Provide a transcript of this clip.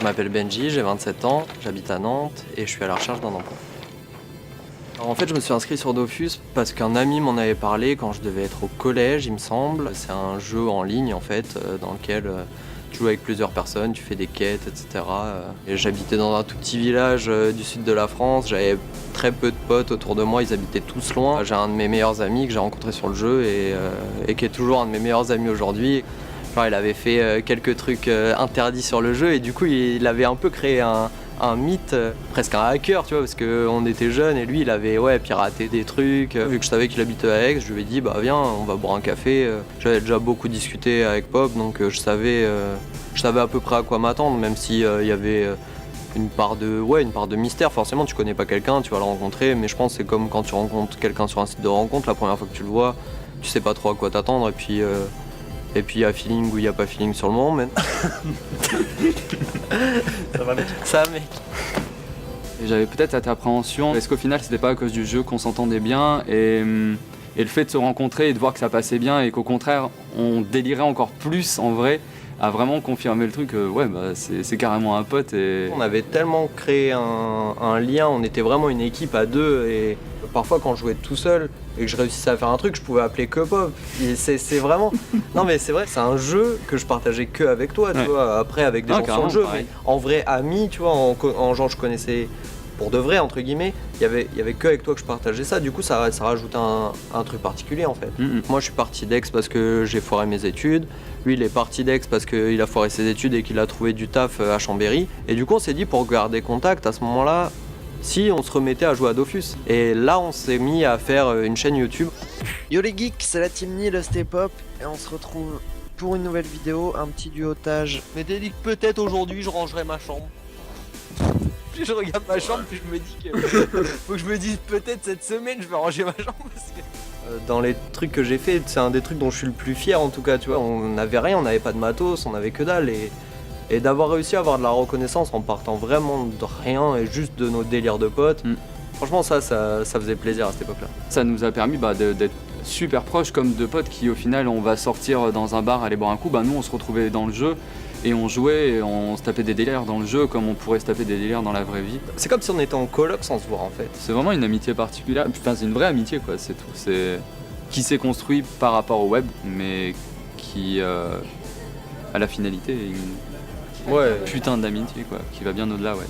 Je m'appelle Benji, j'ai 27 ans, j'habite à Nantes et je suis à la recherche d'un emploi. Alors en fait, je me suis inscrit sur Dofus parce qu'un ami m'en avait parlé quand je devais être au collège, il me semble. C'est un jeu en ligne en fait, dans lequel tu joues avec plusieurs personnes, tu fais des quêtes, etc. Et j'habitais dans un tout petit village du sud de la France, j'avais très peu de potes autour de moi, ils habitaient tous loin. J'ai un de mes meilleurs amis que j'ai rencontré sur le jeu et qui est toujours un de mes meilleurs amis aujourd'hui. Genre, il avait fait quelques trucs interdits sur le jeu et du coup il avait un peu créé un mythe, presque un hacker, tu vois, parce qu'on était jeunes et lui il avait piraté des trucs. Vu que je savais qu'il habitait à Aix, je lui ai dit bah viens, on va boire un café. J'avais déjà beaucoup discuté avec Pop, donc je savais à peu près à quoi m'attendre, même s'il y avait une part de mystère. Forcément tu connais pas quelqu'un, tu vas le rencontrer, mais je pense que c'est comme quand tu rencontres quelqu'un sur un site de rencontre, la première fois que tu le vois, tu sais pas trop à quoi t'attendre et puis il y a feeling ou il n'y a pas feeling sur le moment, mais... Ça va mec. Ça mec. Et j'avais peut-être cette appréhension, est-ce qu'au final c'était pas à cause du jeu qu'on s'entendait bien et le fait de se rencontrer et de voir que ça passait bien et qu'au contraire on délirait encore plus en vrai a vraiment confirmé le truc, c'est carrément un pote. Et... On avait tellement créé un lien, on était vraiment une équipe à deux et parfois quand je jouais tout seul et que je réussissais à faire un truc, je pouvais appeler que Pop. Et c'est vraiment... Non mais c'est vrai, c'est un jeu que je partageais que avec toi, tu vois, après avec des gens sur le jeu, mais en vrai ami, tu vois, en genre je connaissais pour de vrai entre guillemets, il y avait que avec toi que je partageais ça, du coup ça rajoute un truc particulier en fait. Moi je suis parti d'Aix parce que j'ai foiré mes études, lui il est parti d'Aix parce qu'il a foiré ses études et qu'il a trouvé du taf à Chambéry, et du coup on s'est dit pour garder contact à ce moment-là, si on se remettait à jouer à Dofus. Et là on s'est mis à faire une chaîne YouTube. Yo les geeks, c'est la team Nil, Step Up, et on se retrouve pour une nouvelle vidéo, un petit duotage. Mais t'es dit que peut-être aujourd'hui je rangerai ma chambre. Puis je regarde ma chambre, puis je me dis que faut que je me dise peut-être cette semaine je vais ranger ma chambre parce que... Dans les trucs que j'ai fait, c'est un des trucs dont je suis le plus fier en tout cas, tu vois. On n'avait rien, on n'avait pas de matos, on avait que dalle et d'avoir réussi à avoir de la reconnaissance en partant vraiment de rien et juste de nos délires de potes. Franchement ça faisait plaisir à cette époque-là. Ça nous a permis d'être super proches comme deux potes qui au final on va sortir dans un bar, aller boire un coup, nous on se retrouvait dans le jeu. Et on jouait et on se tapait des délires dans le jeu comme on pourrait se taper des délires dans la vraie vie. C'est comme si on était en coloc sans se voir en fait. C'est vraiment une amitié particulière, enfin c'est une vraie amitié quoi, c'est tout. C'est qui s'est construit par rapport au web, mais qui a la finalité est une putain d'amitié quoi, qui va bien au-delà, ouais.